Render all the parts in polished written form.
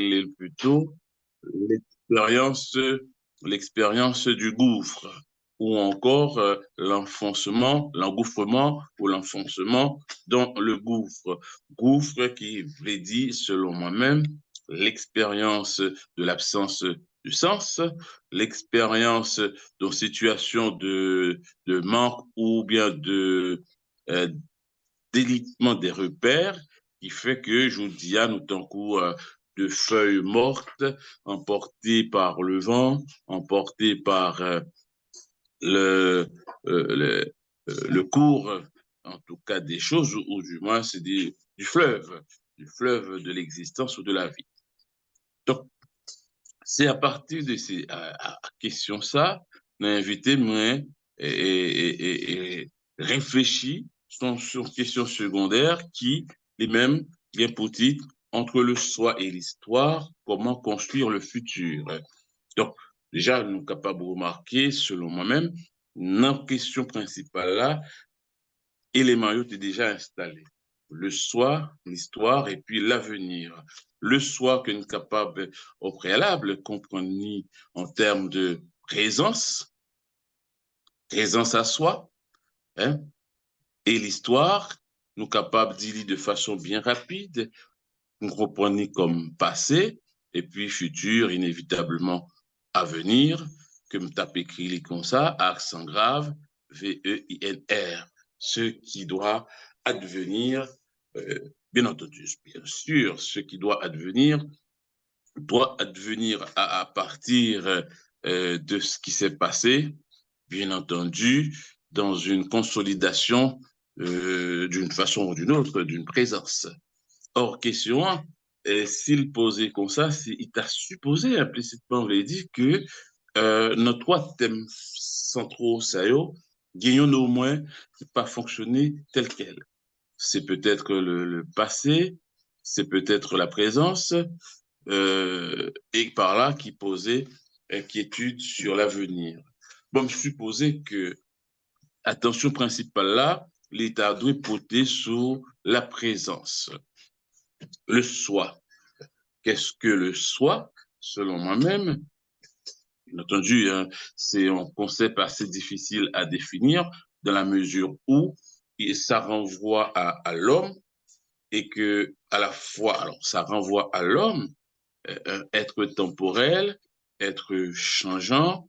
quelle est plutôt l'expérience, l'expérience du gouffre, ou encore l'engouffrement ou l'enfoncement dans le gouffre. Gouffre qui veut dire, selon moi-même, l'expérience de l'absence du sens, l'expérience de situation de manque ou bien de euh, délitement des repères qui fait que je vous dis à nous tant de feuilles mortes emportées par le vent, emportées par le, euh, le, le cours, en tout cas des choses, ou du moins c'est du fleuve de l'existence ou de la vie. Donc, c'est à partir de ces questions ça, l'invité moi et réfléchit sur questions secondaires qui, les mêmes, bien petites, entre le soi et l'histoire, comment construire le futur. Donc, déjà, nous sommes capables de remarquer, selon moi-même, notre question principale là, élément est déjà installé. Le soi, l'histoire et puis l'avenir. Le soi que nous sommes capables au préalable, comprendre en termes de présence, présence à soi, hein, et l'histoire, nous sommes capables d'y lire de façon bien rapide, nous comprenons comme passé et puis futur, inévitablement à venir, que nous tape écrit comme ça, accent grave, V-E-I-N-R, ce qui doit advenir, bien entendu, bien sûr, ce qui doit advenir à partir de ce qui s'est passé, bien entendu, dans une consolidation d'une façon ou d'une autre, d'une présence. Or, question 1, s'il posait comme ça, il t'a supposé implicitement, on veut dire que nos trois thèmes centraux, ça y est, gagnons au moins pas fonctionner tel quel. C'est peut-être le passé, c'est peut-être la présence, et par là qui posait inquiétude sur l'avenir. Bon, je suppose que attention principale là, l'État doit porter sur la présence, le soi. Qu'est-ce que le soi, selon moi-même? Bien entendu, hein, c'est un concept assez difficile à définir dans la mesure où ça renvoie à l'homme et que à la fois, alors ça renvoie à l'homme, être temporel, être changeant,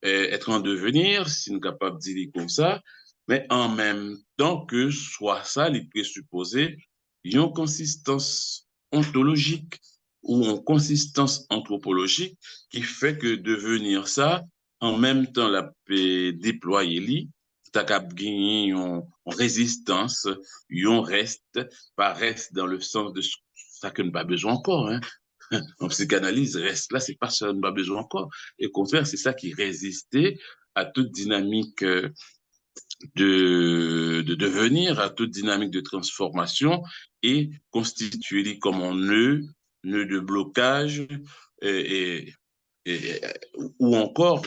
être en devenir, si nous sommes capables de dire comme ça, mais en même temps que soit ça, il présupposé une consistance ontologique ou une consistance anthropologique qui fait que devenir ça, en même temps la déployer li, t'as qu'à gagner une résistance, un reste, pas reste dans le sens de ça que nous pas besoin encore, hein. En psychanalyse, reste là, c'est pas ça, on n'a pas besoin encore. Et au contraire, c'est ça qui résistait à toute dynamique de devenir, à toute dynamique de transformation et constituer comme un nœud de blocage et, et, ou encore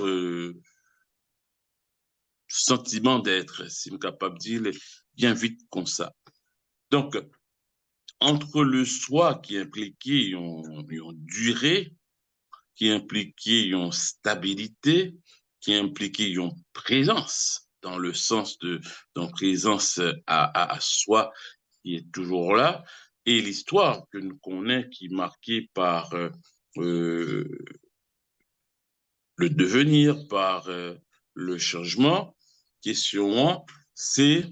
sentiment d'être, si on est capable de dire, bien vite comme ça. Donc, entre le soi qui impliquait une durée, qui impliquait une stabilité, qui impliquait une présence, dans le sens de présence à soi qui est toujours là, et l'histoire que nous connaissons qui est marquée par euh, le devenir, par le changement. Question 1, c'est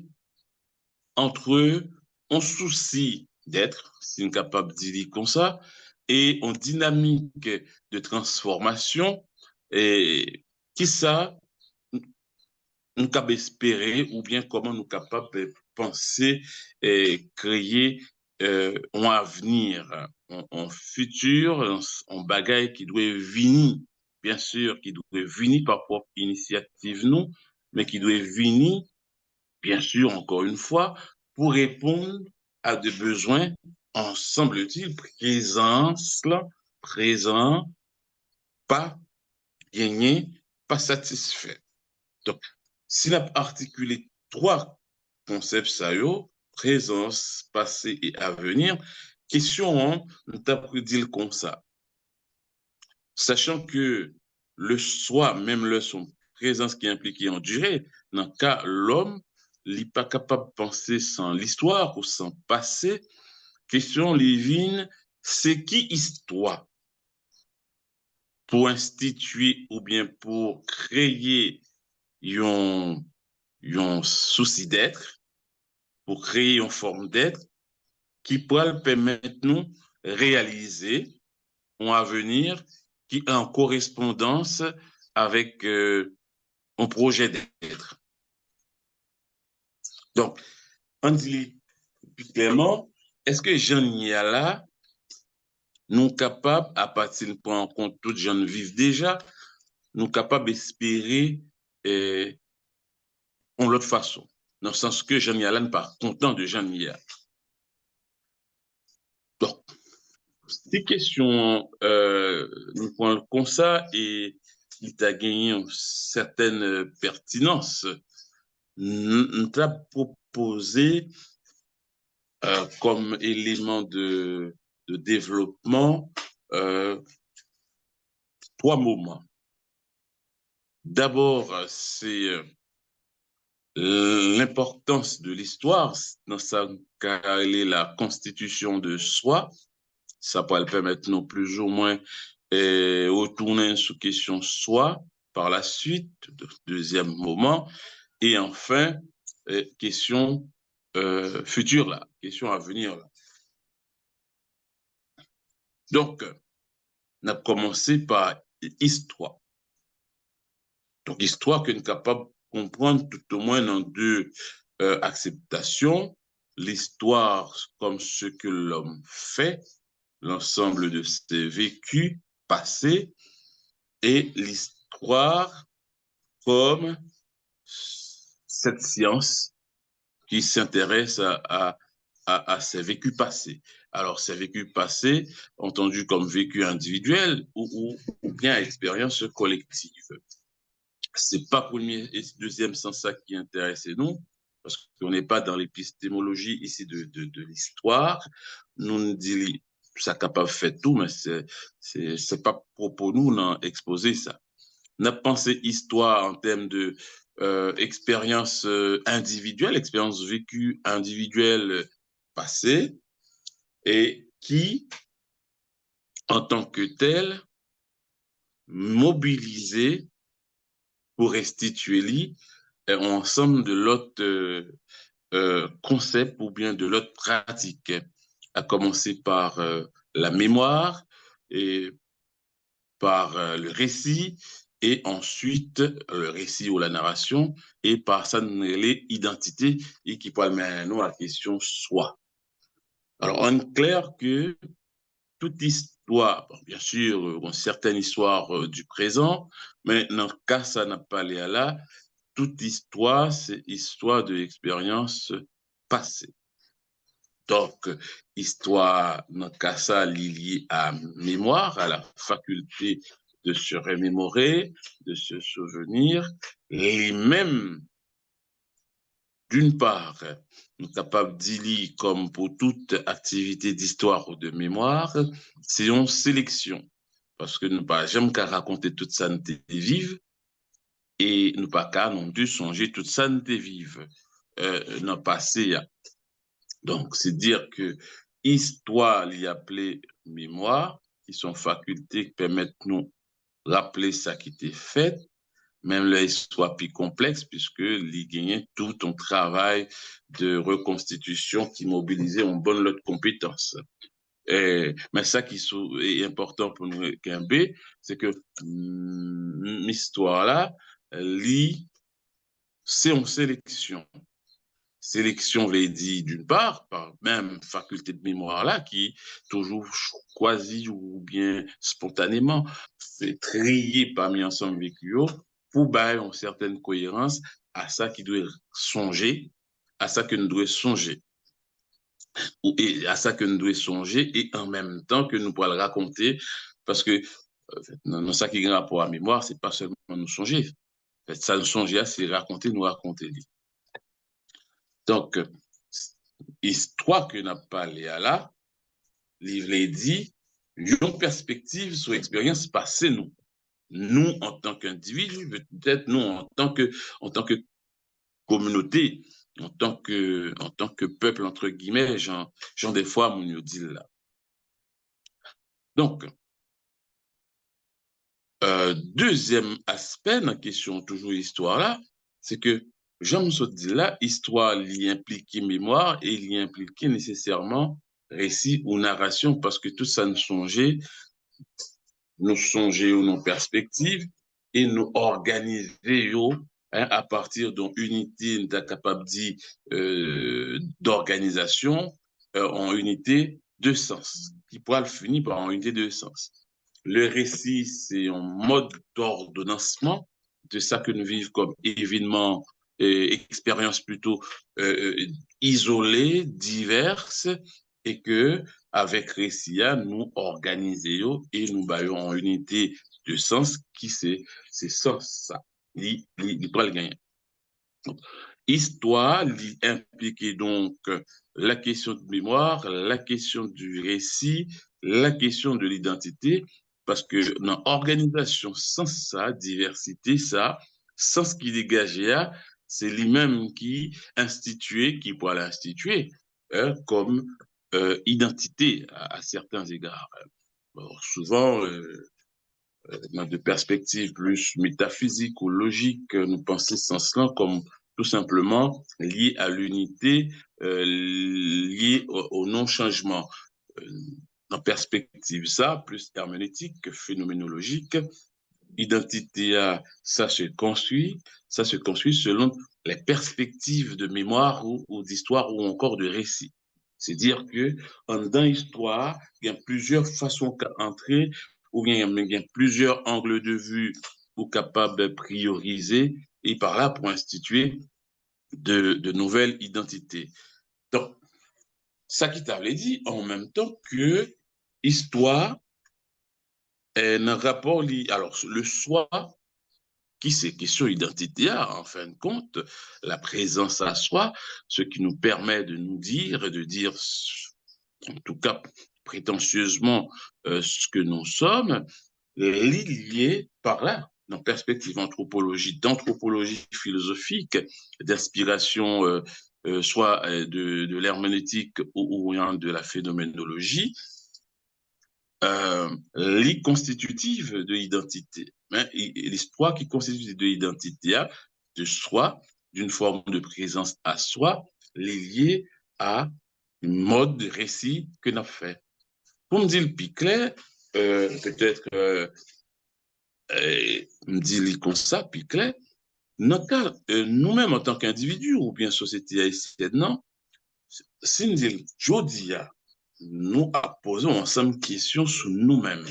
entre un souci d'être, si on est capable de dire comme ça, et une dynamique de transformation, et qui ça, nous capable espérer, ou bien comment nous capables de penser et créer un avenir, un futur, un bagage qui doit venir, bien sûr, qui doit venir par propre initiative, nous, mais qui doit venir bien sûr, encore une fois, pour répondre à des besoins, en semble-t-il, présent, pas gagné, pas satisfait. Donc, s'il a articulé trois concepts, ça y est, présence, passé et avenir, question, hein, nous t'apprenons dire comme ça. sachant que le soi, même le son présence qui est impliquée en durée, dans le cas l'homme, il n'est pas capable de penser sans l'histoire ou sans passé. Question Lévin, c'est qui histoire? Pour instituer ou bien pour créer un souci d'être, pour créer une forme d'être qui pourra permettre nous réaliser un avenir qui est en correspondance avec un projet d'être. Donc, on dit plus clairement, est-ce que Jean Niala nous capables, à partir de prendre en compte tout gens vivent déjà, nous capables d'espérer en l'autre façon, dans le sens que Jean Niala n'est pas content de Jean Niala. Donc, ces questions, nous prenons comme ça et il t'a gagné une certaine pertinence. Nous t'a proposé comme élément de développement 3 moments. D'abord, c'est l'importance de l'histoire dans sa car elle est la constitution de soi. Ça pourrait permettre nous plus ou moins retourner sur question soi par la suite, deuxième moment, et enfin question future là, question à venir là. Donc, on a commencé par histoire. Donc, histoire que nous sommes capables de comprendre tout au moins dans deux acceptations. L'histoire comme ce que l'homme fait, l'ensemble de ses vécus passés, et l'histoire comme cette science qui s'intéresse à ses vécus passés. Alors, ces vécus passés, entendus comme vécus individuels ou bien expériences collectives. C'est pas premier et deuxième sens ça qui intéresse nous, parce qu'on n'est pas dans l'épistémologie ici de l'histoire. Nous nous disons ça capable de faire tout, mais c'est pas propos nous d'exposer ça. N'a pensé histoire en termes de expérience individuelle, expérience vécue individuelle passée, et qui, en tant que telle, mobilisée pour restituer un ensemble de l'autre concept ou bien de l'autre pratique, à commencer par la mémoire et par le récit, et ensuite le récit ou la narration, et par ça, l'identité, et qui peut amener nous à la question soi. Alors, on est clair que toute histoire, bon, bien sûr, une certaine histoire du présent, mais dans le cas, ça n'a pas l'air là, toute histoire, c'est histoire de l'expérience passée. Donc, histoire, dans le cas, ça, liée à mémoire, à la faculté de se remémorer, de se souvenir, les mêmes, d'une part, nous sommes capables d'y comme pour toute activité d'histoire ou de mémoire, c'est une sélection. Parce que nous ne pas jamais qu'à raconter toute ça nous vive, et nous pas qu'à non plus songer toute ça nous vive dans le passé. Donc, c'est dire que histoire, il y a appelé mémoire, qui sont facultés qui permettent nous rappeler ça qui était fait, même l'histoire plus complexe, puisque il gagnait tout un travail de reconstitution qui mobilisait une bonne lot de compétences. Mais ça qui est important pour nous, Kimbé, c'est que l'histoire là, c'est une sélection. Sélection, je l'ai dit, d'une part, par même faculté de mémoire là, qui toujours quasi ou bien spontanément, c'est trié parmi ensemble vécu pour bailler une certaine cohérence à ça qui doit songer, à ça que nous devons songer, et à ça que nous devons songer, et en même temps que nous pourrons le raconter, parce que dans ça qui est rapport à la mémoire, c'est pas seulement nous songer. En fait, ça, nous songer, c'est raconter, nous raconter. Donc, histoire que n'a pas Léa là, livre dit, une perspective sur l'expérience passée, nous en tant qu'individus, peut-être nous en tant que communauté, en tant que peuple, entre guillemets, genre des fois, mon nous dit là. Donc, deuxième aspect dans la question, toujours histoire là, c'est que Jean me dit là, histoire l'y implique mémoire et l'y implique nécessairement récit ou narration, parce que tout ça nous songer ou nos perspectives et nous organiser à partir d'une unité capable d'organisation en unité de sens, qui pourra le finir par en unité de sens. Le récit, c'est un mode d'ordonnancement de ça que nous vivons comme événements, expériences plutôt isolées, diverses, et que avec récit, nous organisons et nous baillons en unité de sens qui c'est sens ça. Il doit le gagner. Histoire implique donc la question de mémoire, la question du récit, la question de l'identité, parce que dans l'organisation, sans ça, diversité, ça, sans ce qui dégageait, c'est lui-même qui instituait, qui pourra l'instituer comme identité à certains égards. Alors, souvent, dans des perspectives plus métaphysiques ou logiques, nous pensons ce sens-là comme tout simplement lié à l'unité, lié au non-changement. En perspective, ça, plus herméneutique que phénoménologique, identité, ça se construit selon les perspectives de mémoire ou d'histoire ou encore de récit. C'est-à-dire que dans l'histoire, il y a plusieurs façons d'entrer ou bien il y a plusieurs angles de vue ou capables de prioriser et par là pour instituer de nouvelles identités. Donc, ça qui t'avait dit en même temps que histoire est un rapport lié. Alors, le soi, qui c'est question identitaire, en fin de compte, la présence à soi, ce qui nous permet de nous dire, et de dire, en tout cas prétentieusement, ce que nous sommes, lié par là, dans perspective d'anthropologie philosophique, d'inspiration soit de l'herméneutique ou de la phénoménologie, constitutive de l'identité. Hein, l'histoire qui constitue de l'identité, de soi, d'une forme de présence à soi, liée à un mode de récit que nous avons fait. Pour me dire le plus clair, peut-être me dire comme ça, plus clair, nous-mêmes en tant qu'individus ou bien société haïtienne, non, si nous disons, Jodia, nous posons ensemble questions sur nous-mêmes.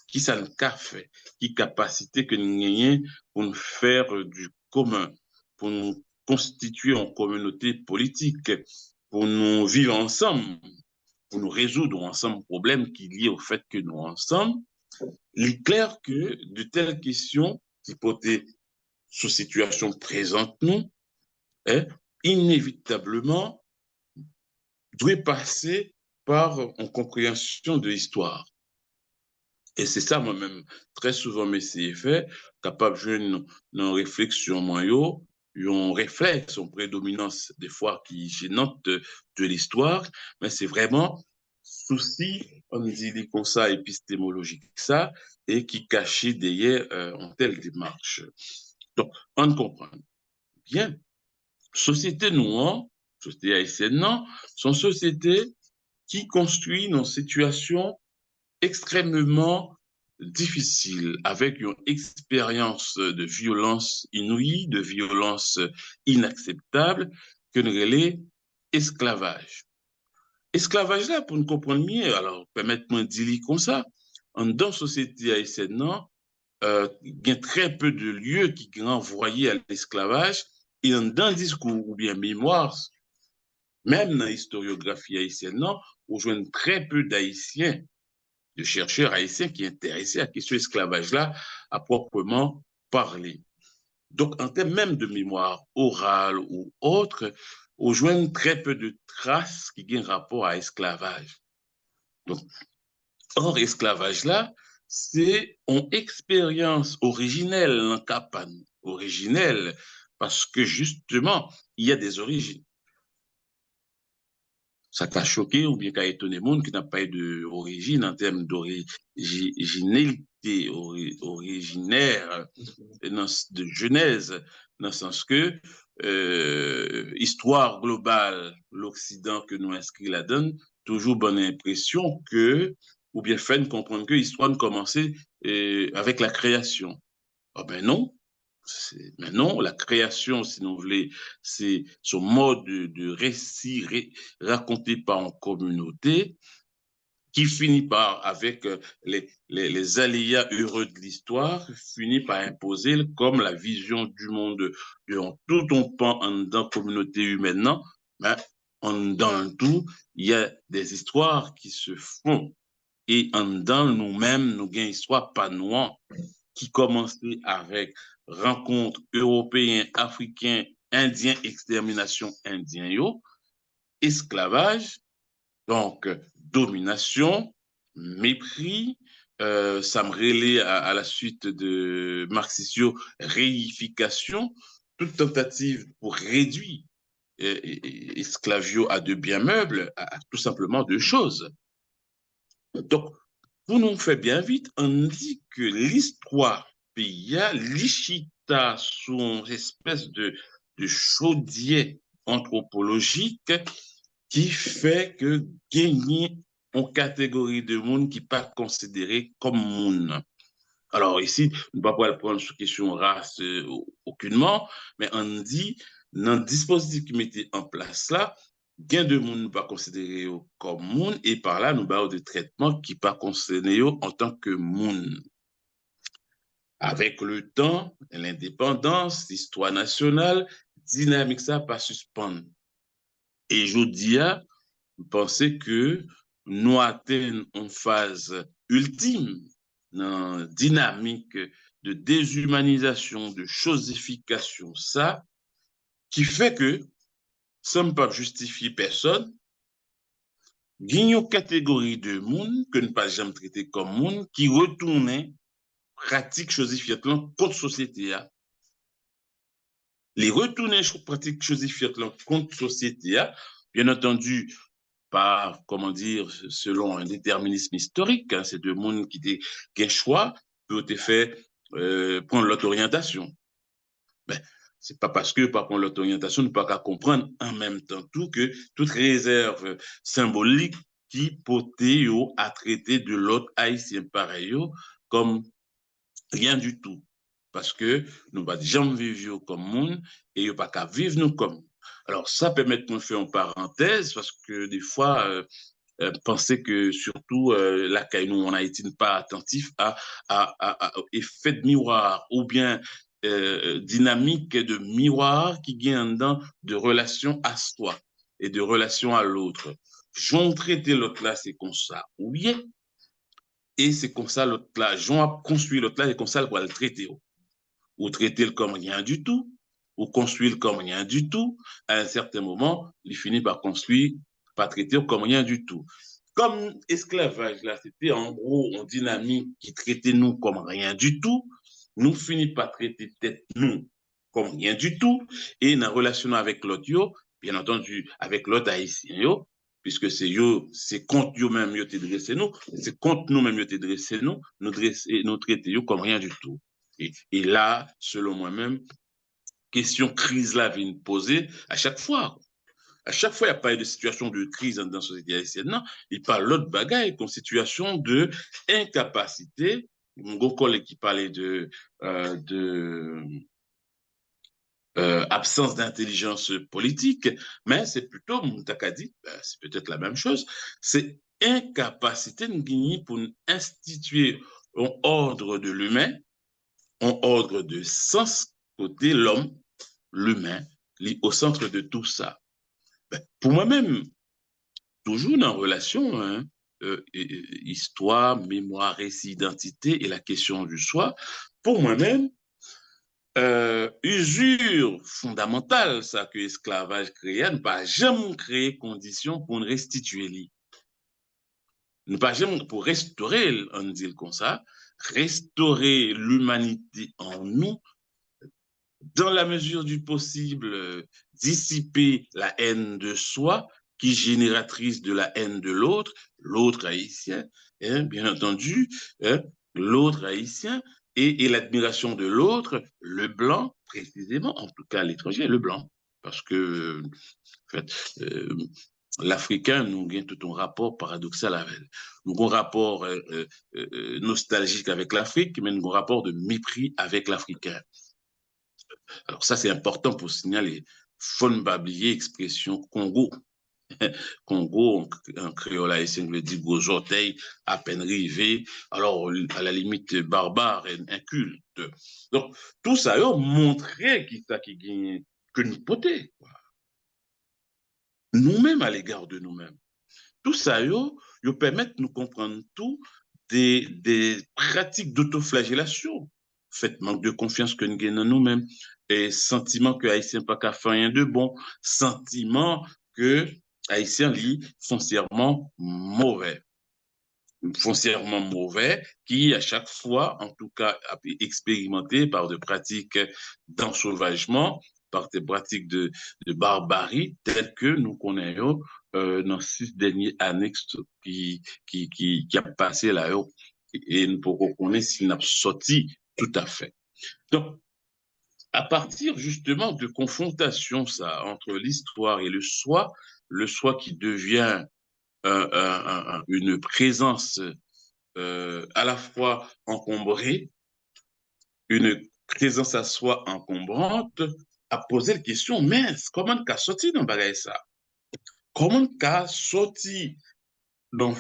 Qui ça nous a fait? Qui capacité que nous avons pour nous faire du commun, pour nous constituer en communauté politique, pour nous vivre ensemble, pour nous résoudre ensemble problèmes qui lient au fait que nous ensemble. Il est clair que de telles questions qui peuvent être sous situation présente nous, inévitablement, doivent passer par une compréhension de l'histoire. Et c'est ça, moi-même, très souvent, mes fait, capable de jouer une réflexion moyen, un réflexe, une prédominance, des fois, qui est gênante de l'histoire, mais c'est vraiment souci, on dit comme ça, épistémologique, ça, et qui cachait derrière une telle démarche. Donc, on comprend bien. Société noire, société haïtienne, non, sont sociétés qui construisent une situation extrêmement difficile, avec une expérience de violence inouïe, de violence inacceptable, que nous relais esclavage. Esclavage là, pour nous comprendre mieux, alors permettez-moi de dire comme ça, en dans la société haïtienne, non, il y a très peu de lieux qui renvoyaient à l'esclavage, et dans le discours ou bien mémoire, même dans l'historiographie haïtienne, non, on joue très peu d'Haïtiens, de chercheurs haïtiens qui sont intéressés à la question de l'esclavage-là à proprement parler. Donc, en termes même de mémoire orale ou autre, on joue très peu de traces qui ont rapport à l'esclavage. Donc, Or, esclavage là, c'est une expérience originelle, un capan originelle, parce que justement, il y a des origines. Ça t'a choqué ou bien qu'a étonné le monde qui n'a pas eu d'origine en termes d'originalité, originaire, de genèse, dans le sens que histoire globale, l'Occident que nous inscrit la donne, toujours bonne impression que, ou bien fait comprendre que l'histoire ne commençait avec la création. Ah ben non, mais non, la création, si vous voulez, c'est son mode de récit raconté par une communauté qui finit par, avec les aléas heureux de l'histoire, finit par imposer comme la vision du monde de tout on pan en dans la communauté humaine. Non, mais dans le tout, il y a des histoires qui se font. Et en dans nous-mêmes, nous avons une histoire pas noire qui commençait avec rencontre européen, africain, indien, extermination indien, yo, esclavage, donc domination, mépris, ça me relait à la suite de Marxisio, réification, toute tentative pour réduire esclavio à de biens meubles, à tout simplement deux choses. Donc, pour nous faire bien vite, on dit que l'histoire pays, l'Ichita sous une espèce de chaudier anthropologique qui fait que gagner une catégorie de monde qui n'est pas considéré comme monde. Alors ici, nous ne pouvons pas prendre sur question race aucunement, mais on dit, dans le dispositif qui mettait en place là, gain de monde ne pas considéré comme monde, et par là, nous avons des traitements qui ne pas considérés en tant que monde. Avec le temps, l'indépendance, l'histoire nationale, dynamique ça pas suspendre. Et je dis, je pensais que nous atteignons une phase ultime dans la dynamique de déshumanisation, de chosification, ça, qui fait que, sans ne pas justifier personne, il y a une catégorie de monde que ne pas jamais traiter comme monde qui retournait pratique chosifiante contre la société. Les retourner pratiques chosifiantes contre la société, bien entendu, pas, comment dire, selon un déterminisme historique, hein, c'est deux mondes qui ont choix, peut être fait prendre l'autre orientation. Ben, c'est pas parce que par contre l'autre orientation, nous pas qu'à comprendre en même temps tout que toute réserve symbolique qui potait à traiter de l'autre haïtien pareil comme rien du tout. Parce que nous ne jamais vivre comme monde et nous pas qu'à vivre nous comme. Alors, ça permet de nous faire une parenthèse parce que des fois, penser que surtout là, nous en Haïti, n'est pas attentif à effet de miroir ou bien dynamique de miroir qui gagne dedans de relation à soi et de relation à l'autre. J'en traiter l'autre là, c'est comme ça. Oui, et c'est comme ça l'autre là. J'en construit l'autre là, c'est comme ça pour le traiter. Ou traiter le comme rien du tout, ou construire le comme rien du tout. À un certain moment, il finit par construire, par traiter comme rien du tout. Comme esclavage, là, c'était en gros une dynamique qui traitait nous comme rien du tout, nous finissons par traiter peut-être nous comme rien du tout, et dans relation avec l'autre, bien entendu, avec l'autre haïtien, puisque c'est contre eux-mêmes yo te dressé nous, c'est contre nous-mêmes yo te dressé nous, nous traiter comme rien du tout. Et là, selon moi-même, question crise là vient poser à chaque fois. À chaque fois, il n'y a pas de situation de crise dans la société haïtienne. Non, il parle l'autre bagaille, une situation de incapacité. Mon collègue qui parlait de absence d'intelligence politique, mais c'est plutôt, Moutakadi, c'est peut-être la même chose, c'est incapacité de gagner pour instituer un ordre de l'humain, un ordre de sens côté l'homme, l'humain, au centre de tout ça. Ben, pour moi-même, toujours en relation, hein, histoire, mémoire, récit, identité et la question du soi, pour moi-même, usure fondamentale, ça que l'esclavage créé, ne pas jamais créer conditions pour restituer lui. Ne pas jamais, pour restaurer, on dit comme ça, restaurer l'humanité en nous, dans la mesure du possible, dissiper la haine de soi, qui est génératrice de la haine de l'autre, l'autre haïtien, hein, bien entendu, hein, l'autre haïtien, et l'admiration de l'autre, le blanc, précisément, en tout cas l'étranger, le blanc. Parce que, en fait, l'Africain, nous avons tout un rapport paradoxal avec. Nous avons un rapport nostalgique avec l'Afrique, mais nous avons un rapport de mépris avec l'Africain. Alors ça, c'est important pour signaler. Faut ne pas oublier expression Congo. Congo, en créole haïtien, veut dire gros orteils, à peine rivés, alors à la limite barbare et inculte. Donc, tout ça a montré qui ça qui gagne que nous poter. Nous-mêmes à l'égard de nous-mêmes. Tout ça yo permet de nous comprendre tout des pratiques d'autoflagellation. Fait manque de confiance que nous gagnons nous-mêmes et sentiment que Haïtien pas qu'à faire rien de bon, sentiment que Haïtien lit foncièrement mauvais. Foncièrement mauvais, qui à chaque fois, en tout cas, a été expérimenté par des pratiques d'ensauvagement, par des pratiques de barbarie, telles que nous connaissons dans 6 derniers annexes qui a passé là-haut. Et nous pouvons connaître s'il n'a sorti tout à fait. Donc, à partir justement de confrontation, ça, entre l'histoire et le soi qui devient une présence à la fois encombrée, une présence à soi encombrante, à poser la question, mince, comment qu'a sorti dans bagay ça? Comment qu'a sorti dans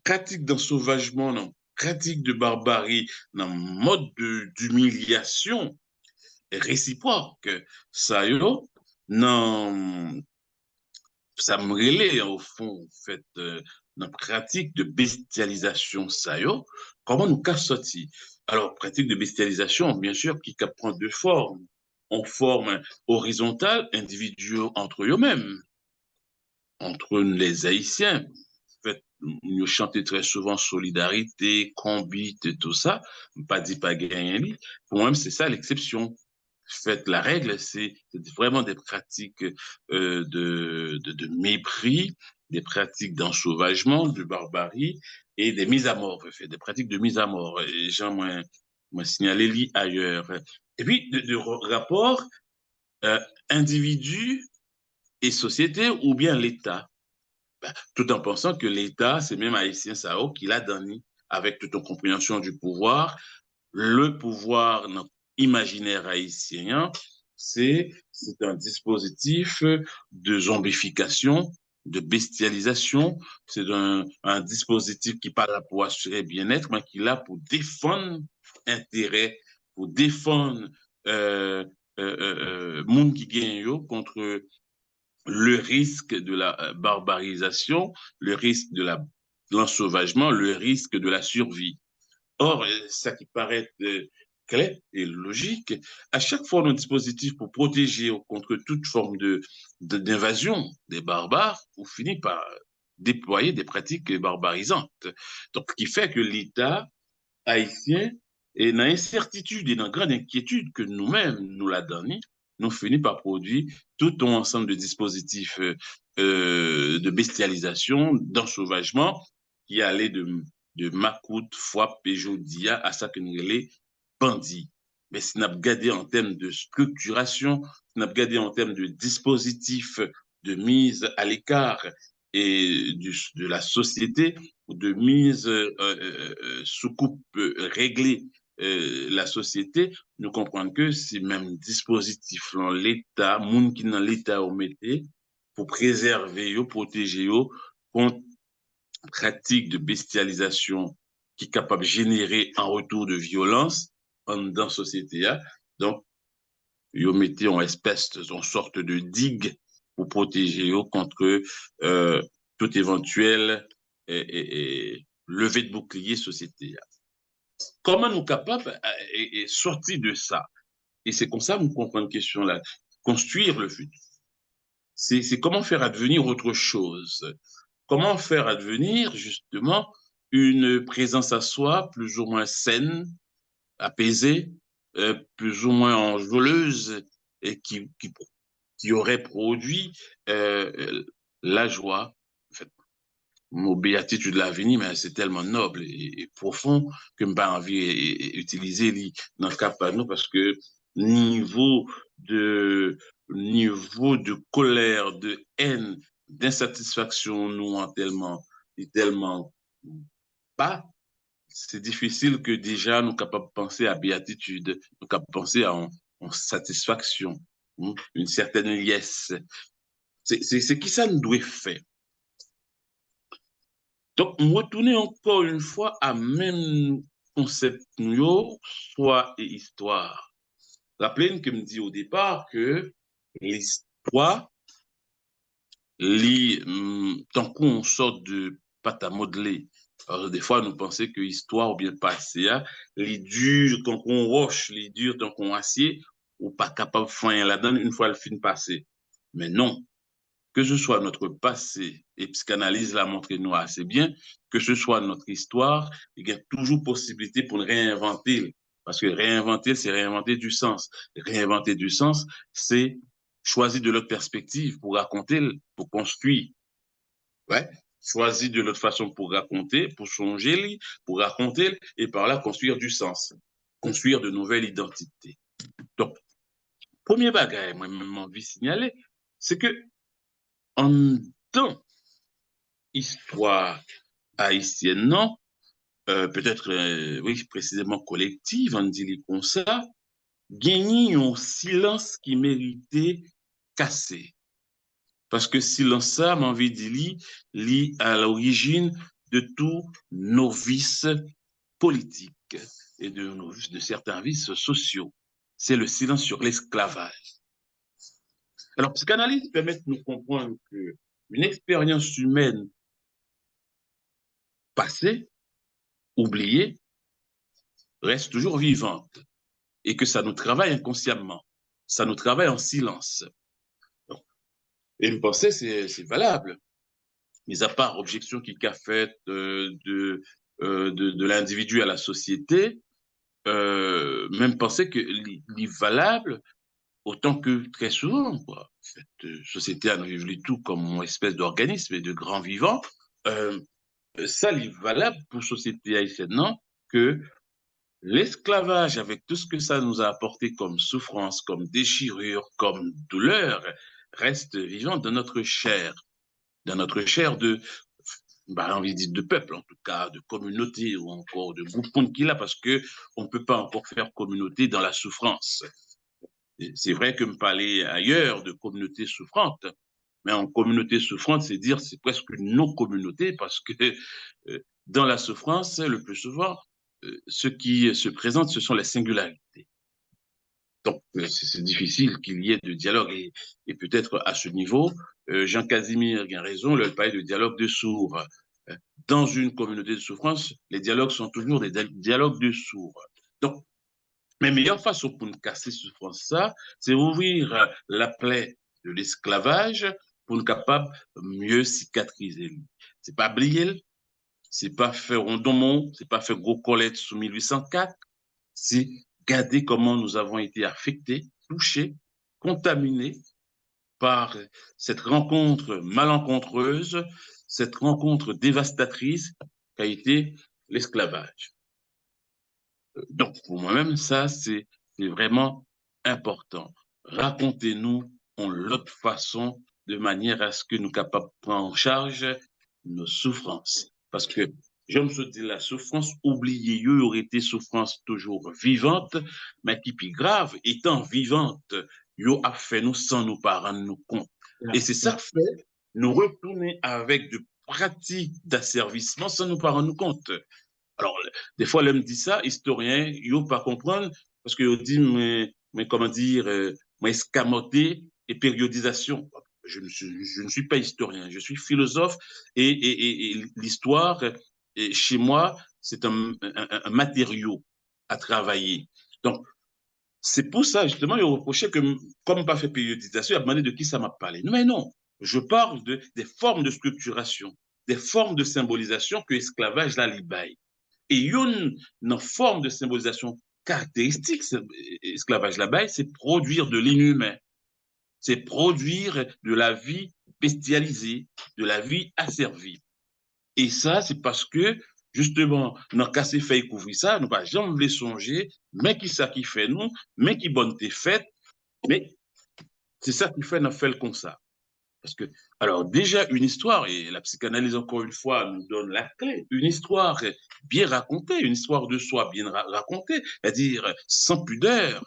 pratique d'ensauvagement, dans pratique de barbarie, dans mode d'humiliation réciproque, ça yo, dans ça me relève au fond, en fait, notre pratique de bestialisation, ça y est, comment nous qu'a sorti? Alors, pratique de bestialisation, bien sûr, qui prend deux formes. En forme horizontale, individuelle entre eux-mêmes, entre les Haïtiens. En fait, nous chantons très souvent solidarité, combat, tout ça. Pas dit pas gagner. Pour moi, c'est ça l'exception. Fait, la règle, c'est vraiment des pratiques de mépris, des pratiques d'ensauvagement, de barbarie et des mises à mort, fait, des pratiques de mise à mort. Et j'en moi signalé ailleurs. Et puis, de rapport euh, individu et société ou bien l'État. Ben, tout en pensant que l'État, c'est même Haïtien Sao qui l'a donné avec toute une compréhension du pouvoir. Le pouvoir imaginaire haïtien, c'est un dispositif de zombification, de bestialisation. C'est un dispositif qui n'est pas là pour assurer bien-être, mais qui est là pour défendre intérêt, pour défendre monde qui gagne contre le risque de la barbarisation, le risque de l'ensauvagement, le risque de la survie. Or, ça qui paraît clair et logique, à chaque fois, nos dispositifs pour protéger contre toute forme d'invasion des barbares, on finit par déployer des pratiques barbarisantes. Donc, ce qui fait que l'État haïtien est dans l'incertitude et dans la grande inquiétude que nous-mêmes nous la donnons, nous finissons par produire tout un ensemble de dispositifs de bestialisation, d'ensauvagement, qui allaient de Macoute, Fouap, Péjodia à ça que nous les bandits. Mais si nous avons regardé en termes de structuration, si nous avons regardé en termes de dispositifs de mise à l'écart et de la société, de mise sous coupe régler la société, nous comprenons que ces mêmes dispositifs dans l'État, monde qui dans l'État au métier, pour préserver, protéger contre pratique de bestialisation qui est capable de générer un retour de violence dans la société. Donc, ils mettent en espèce, en sorte de digue pour protéger contre tout éventuel levée de bouclier société. Comment nous sommes capables de sortir de ça? Et c'est comme ça que nous comprenons la question là. Construire le futur. C'est comment faire advenir autre chose. Comment faire advenir, justement, une présence à soi plus ou moins saine, apaisée, plus ou moins enjôleuse, et qui aurait produit la joie. En fait, mot béatitude de l'avenir, mais c'est tellement noble et profond que je n'ai pas envie d'utiliser dans le cas de nous, parce que niveau de, niveau de colère, de haine, d'insatisfaction, nous en tellement bas, c'est difficile que déjà nous capables de penser à béatitude, nous capables de penser à en satisfaction, une certaine liesse. C'est qui ça nous doit faire. Donc, on retourne encore une fois à même concept, soit et histoire. Rappelez-vous que me dit au départ que l'histoire, tant qu'on sort de pâte à modeler. Alors, des fois, nous pensons que l'histoire ou bien le passé, les durs, tant qu'on roche, les durs, tant qu'on acier, ou pas capable de faire la donne une fois le film passé. Mais non, que ce soit notre passé, et psychanalyse l'a montré nous assez bien, que ce soit notre histoire, il y a toujours possibilité pour réinventer. Parce que réinventer, c'est réinventer du sens. Réinventer du sens, c'est choisir de l'autre perspective pour raconter, pour construire. Ouais. Choisir de l'autre façon pour raconter, pour changer, pour raconter, et par là construire du sens. Construire de nouvelles identités. Donc, premier bagage, moi, j'ai envie de signaler, c'est que en temps histoire haïtienne, non, peut-être, oui, précisément collective, on dit comme ça, gagner un silence qui méritait casser. Parce que silence ça, m'a envie de dire, lit à l'origine de tous nos vices politiques et de certains vices sociaux. C'est le silence sur l'esclavage. Alors, psychanalyse permet de nous comprendre qu'une expérience humaine passée, oubliée, reste toujours vivante et que ça nous travaille inconsciemment, ça nous travaille en silence. Et me penser, c'est valable. Mis à part objection qui a fait de l'individu à la société, même penser que est valable autant que très souvent, quoi. Cette société a vu tout comme une espèce d'organisme et de grand vivant. Euh, Ça, est valable pour la société haïtienne, non? Que l'esclavage, avec tout ce que ça nous a apporté comme souffrance, comme déchirure, comme douleur, reste vivant dans notre chair de, bah, envie de dire de peuple, en tout cas, de communauté ou encore de groupe qu'il a, parce que on ne peut pas encore faire communauté dans la souffrance. C'est vrai que me parler ailleurs de communauté souffrante, mais en communauté souffrante, c'est dire c'est presque une non-communauté parce que dans la souffrance, le plus souvent, ce qui se présente, ce sont les singularités. Donc, c'est difficile qu'il y ait de dialogue. Et peut-être à ce niveau, Jean Casimir a raison, il parlait de dialogue de sourds. Dans une communauté de souffrance, les dialogues sont toujours des dialogues de sourds. Donc, la meilleure façon pour nous casser ce souffrance, ça, c'est ouvrir la plaie de l'esclavage pour nous capables mieux cicatriser. C'est pas oublier, c'est pas faire rondomont, c'est pas faire gros colette sous 1804, c'est garder comment nous avons été affectés, touchés, contaminés par cette rencontre malencontreuse, cette rencontre dévastatrice qu'a été l'esclavage. Donc, pour moi-même, ça, c'est vraiment important. Racontez-nous en l'autre façon, de manière à ce que nous soyons capables de prendre en charge nos souffrances. Parce que, je me suis dit, la souffrance oubliée, il aurait été souffrance toujours vivante, mais qui, plus grave, étant vivante, yo a fait nous sans nous pas rendre nous compte. Et c'est ça fait nous retourner avec de pratiques d'asservissement sans nous pas rendre nous compte. Alors, des fois, l'homme dit ça, historien, il ne pas comprendre, parce qu'il dit, mais comment dire, escamoté et périodisation. Je ne suis pas historien, je suis philosophe et l'histoire, chez moi, c'est un matériau à travailler. Donc, c'est pour ça, justement, il reprochait que, comme pas fait périodisation, il a demandé de qui ça m'a parlé. Mais non, je parle des formes de structuration, des formes de symbolisation que l'esclavage là libaye. Et une forme de symbolisation caractéristique, esclavage là-bas, c'est produire de l'inhumain, c'est produire de la vie bestialisée, de la vie asservie. Et ça, c'est parce que, justement, dans cas c'est fait couvrir ça, nous pas jamais songer, mais qui ça qui fait nous, mais qui bonne t'es faite, mais c'est ça qui fait nous fait comme ça. Parce que, alors déjà, une histoire, et la psychanalyse, encore une fois, nous donne la clé, une histoire bien racontée, une histoire de soi bien racontée, c'est-à-dire sans pudeur,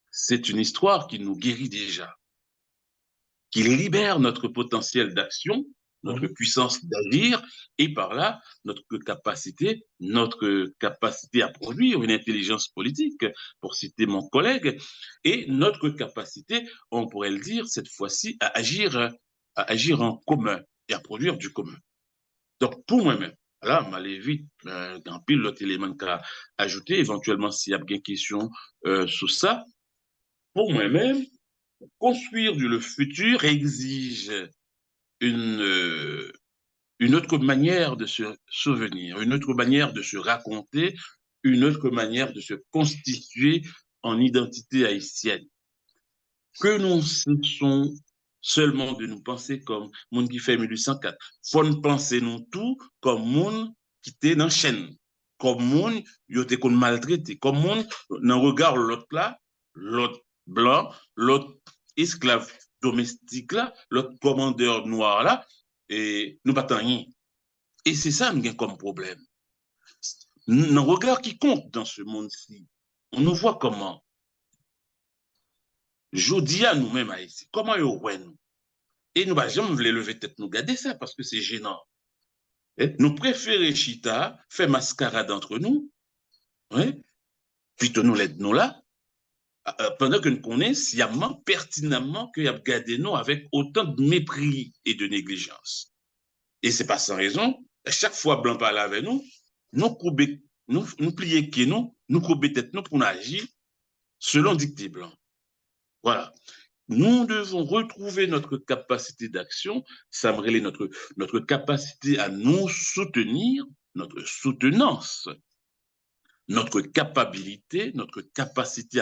c'est une histoire qui nous guérit déjà, qui libère notre potentiel d'action, notre puissance d'agir, et par là, notre capacité à produire une intelligence politique, pour citer mon collègue, et notre capacité, on pourrait le dire, cette fois-ci, à agir en commun et à produire du commun. Donc, pour moi-même, là, m'aller vite, dans pile l'autre élément qu'à ajouter, éventuellement, s'il y a bien question sur ça, pour moi-même, construire le futur exige une, euh, une autre manière de se souvenir, une autre manière de se raconter, une autre manière de se constituer en identité haïtienne. Que nous cessons seulement de nous penser comme monde qui fait 1804. Faut nous penser nous tout comme monde qui était dans la chaîne, comme monde qui était maltraité, comme monde dans regard l'autre là, l'autre blanc, l'autre esclave domestique là, l'autre commandeur noir là, et nous pas rien. Et c'est ça nous comme problème. Dans regard qui compte dans ce monde-ci, on nous voit comment. Jodi à nous-mêmes haïtiens, comment ils voient nous? Et nous, jamais voulu lever tête, nous garder ça parce que c'est gênant. Et nous préférons Chita, faire mascarade entre nous, ouais, plutôt nous l'aide nous là, pendant que nous connaissons sciemment, pertinemment, qu'il y a gardé nous avec autant de mépris et de négligence. Et c'est pas sans raison, à chaque fois Blanc parle avec nous, nous plier que nous couper tête nous pour agir selon dicté Blanc. Voilà. Nous devons retrouver notre capacité d'action, ça me relève notre capacité à nous soutenir, notre soutenance, notre capacité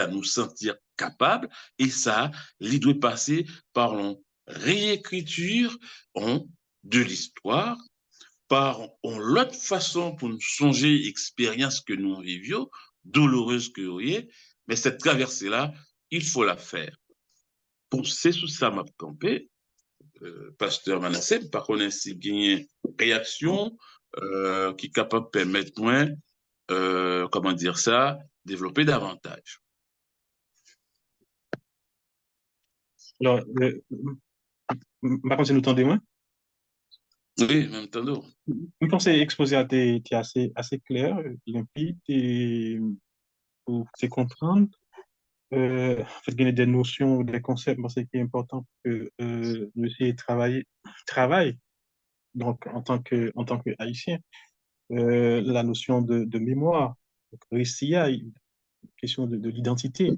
à nous sentir capables, et ça, il doit passer par une réécriture de l'histoire, par l'autre façon pour nous songer expérience que nous vivions, douloureuse que vous voyez, mais cette traversée-là, il faut la faire. C'est sous ça m'a campé, pasteur Manasseh, par contre, ainsi bien réaction qui est capable de permettre moins, comment dire ça, développer davantage. Alors, par contre, c'est nous tendez moins. Oui, même temps d'eau. Je pense que l'exposé a été assez clair, limpide, et pour te comprendre. En fait, il y a des notions, des concepts, moi, c'est qui est important que nous essayions de travailler donc, en tant que haïtien. La notion de mémoire, donc, récit, une question de l'identité.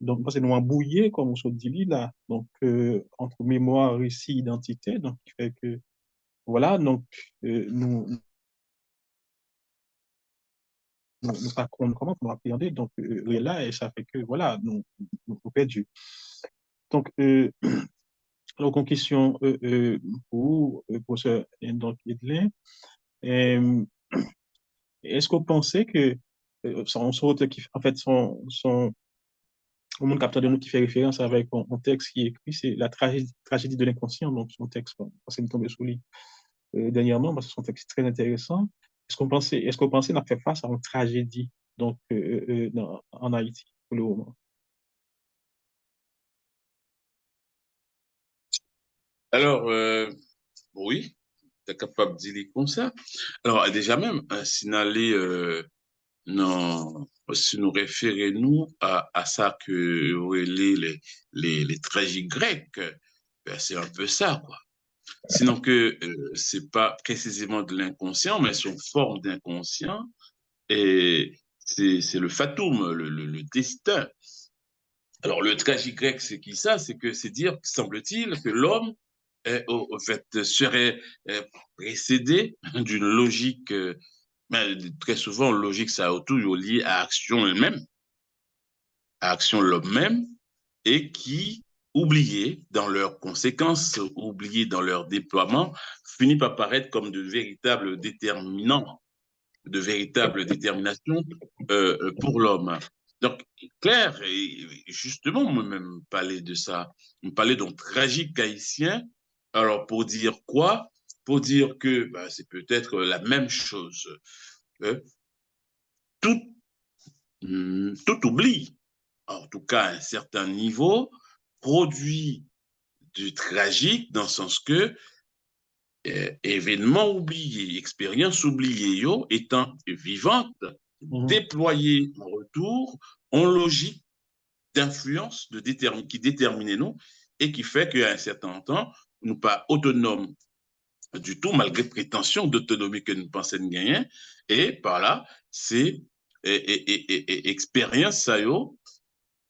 Donc, moi, c'est nous embrouillé, comme on se dit là, donc, entre mémoire, récit, identité, donc, qui fait que, voilà, donc, nous pas comment on va appréhender, donc, là, et ça fait que, voilà, nous perdus. Donc, alors, en question pour professeur donc, Edlin, euh, est-ce que vous pensez que en fait, au monde capteur de nous qui fait référence avec un texte qui est écrit, c'est la tragédie de l'inconscient, donc son texte, parce qu'il est tombé sous lui dernièrement, parce que son texte est très intéressant. Est-ce que vous pensez qu'on a fait face à une tragédie donc, en Haïti pour le moment? Alors, oui, tu es capable de dire comme ça. Alors, déjà même, signaler, non, si nous référons à ça que oui, les tragiques grecs, ben, c'est un peu ça, quoi. Sinon que c'est pas précisément de l'inconscient, mais c'est une forme d'inconscient, et c'est le fatum, le destin. Alors, le tragique grec, c'est qui ça? C'est que c'est dire, semble-t-il, que l'homme au fait, serait précédé d'une logique, mais très souvent, logique, ça a toujours lié à action elle-même, à action l'homme-même, et qui, oubliés dans leurs conséquences, oubliés dans leur déploiement, finit par paraître comme de véritables déterminants, de véritables déterminations pour l'homme. Donc, clair, et justement, moi-même, parler de ça, me parler d'un tragique haïtien, alors pour dire quoi? Pour dire que bah, c'est peut-être la même chose. Euh, tout, tout oubli, en tout cas à un certain niveau, produit du tragique dans le sens que événements oubliés, expériences oubliées, yo, étant vivantes, déployées en retour, en logique d'influence qui détermine nous et qui fait qu'à un certain temps, nous pas autonomes du tout, malgré prétention d'autonomie que nous pensons gagner. Et par là, c'est expérience, ça, yo,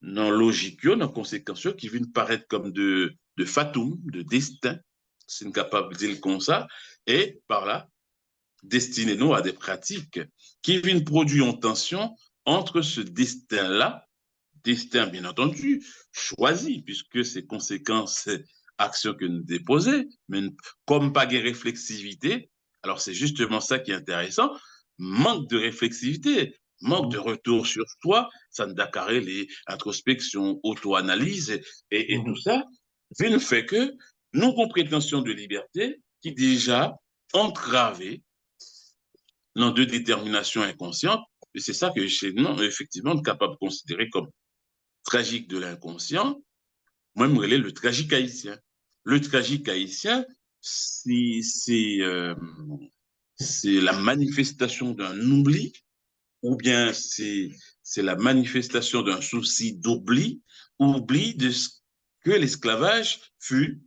non logique, non conséquence, qui viennent paraître comme de fatum, de destin, c'est une capable de dire comme ça, et par là, destiner nous à des pratiques qui viennent produire une tension entre ce destin-là, destin bien entendu, choisi, puisque c'est conséquences, actions que nous déposons, mais comme pas de réflexivité, alors c'est justement ça qui est intéressant, manque de réflexivité, manque de retour sur soi, ça ne dacaré les introspections, auto-analyse et tout ça, ne fait que nous avons prétention de liberté qui déjà entravée dans deux déterminations inconscientes, et c'est ça que chez nous, effectivement, on est capable de considérer comme tragique de l'inconscient, moi, je me relais le tragique haïtien. Le tragique haïtien, c'est la manifestation d'un oubli, ou bien c'est la manifestation d'un souci d'oubli, oubli de ce que l'esclavage fut,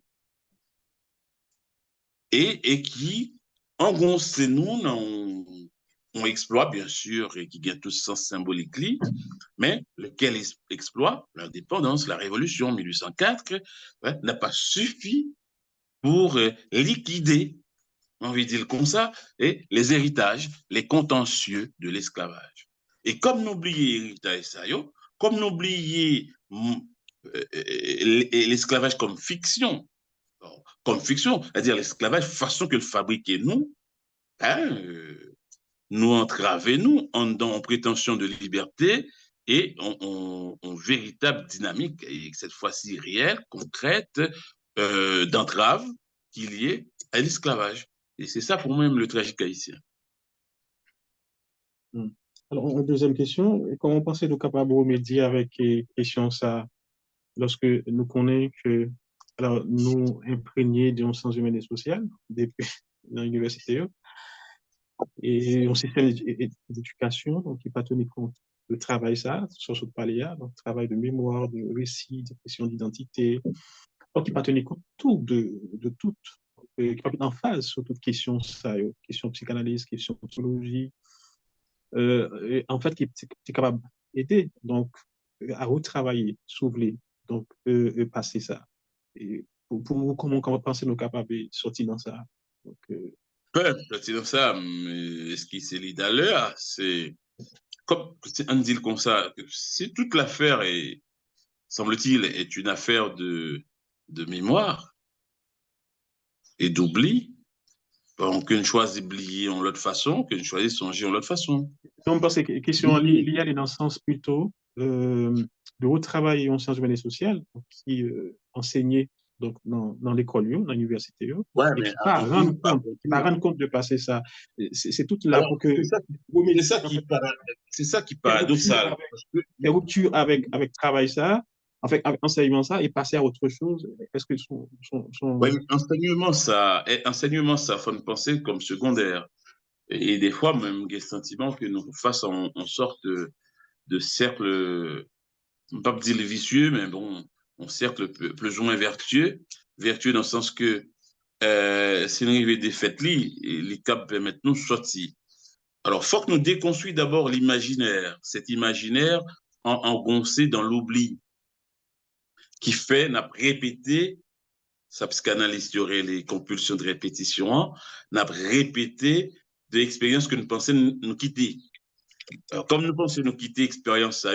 et qui engonce nous, on exploit bien sûr, et qui gagne tout ce sens symbolique, mais lequel exploit l'indépendance, la révolution 1804, ouais, n'a pas suffi pour liquider, on va dire comme ça, et les héritages, les contentieux de l'esclavage. Et comme n'oublier l'héritage ça, comme n'oublier l'esclavage comme fiction, c'est-à-dire l'esclavage façon que le fabriquer nous, hein, nous entraver nous en prétention de liberté et en véritable dynamique, et cette fois-ci réelle, concrète, d'entrave qu'il y ait à l'esclavage. Et c'est ça pour moi-même le tragique haïtien. Alors, une deuxième question, comment pensez-vous capable de remédier avec les questions ça, lorsque nous connaissons que alors, nous imprégnés d'un sens humain et social depuis l'université et un système d'éducation donc, qui n'a pas tenu compte de travail ça, sur ce paléa, donc travail de mémoire, de récit, de question d'identité, donc qui n'a pas tenu compte de tout, qui n'a pas mis en phase sur toute question ça, question psychanalyse, question psychologie, en fait, qui est capable d'aider donc à retravailler, s'ouvrir, donc passer ça. Et pour vous, comment pensez-vous capable de sortir dans ça? Donc, C'est ça, ce qui s'est dit à l'heure, c'est comme on dit comme ça, si toute l'affaire est, semble-t-il, est une affaire de mémoire et d'oubli, bon, qu'une choisit d'oublier en l'autre façon, qu'une choisit de songer en l'autre façon. on pense que question liée dans le sens plutôt de retravailler en sciences humaines et sociales, qui enseignait donc dans l'école, dans l'université, Ouais, et mais qui pas rendre compte, qui pas rendre compte de passer ça. C'est tout là alors, pour que c'est ça qui c'est ça qui est paradoxal. des ruptures avec travail ça, avec enseignement ça, et passer à autre chose. Est-ce que Oui, enseignement, ça, faut nous penser comme secondaire. Et des fois, même, il y a le sentiment que nous fassons en sorte de cercle, pas dire le vicieux, mais bon, on cercle plus ou moins vertueux. Vertueux dans le sens que si nous arrivons des fêtes, les caps permettent nous de sortir. Alors, il faut que nous déconstruisions d'abord l'imaginaire, cet imaginaire engoncé dans l'oubli, qui fait, n'a répété sa psychanalyse aurait les compulsions de répétition, n'a répété de l'expérience que nous pensons nous quitter. Alors, comme nous pensons nous quitter l'expérience,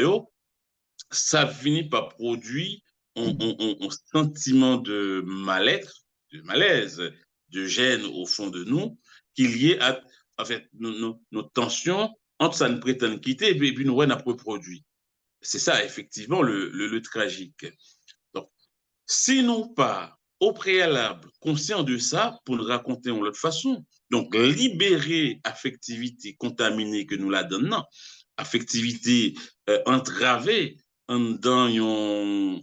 ça finit par produire un sentiment de mal-être, de malaise, de gêne au fond de nous, qui est lié à en fait, nos tensions entre ça nous prétend quitter et puis nous, on a reproduit. C'est ça, effectivement, le tragique. Donc, si nous pas au préalable conscients de ça, pour nous raconter en l'autre façon, donc libérer affectivité contaminée que nous la donnons, affectivité entravée dans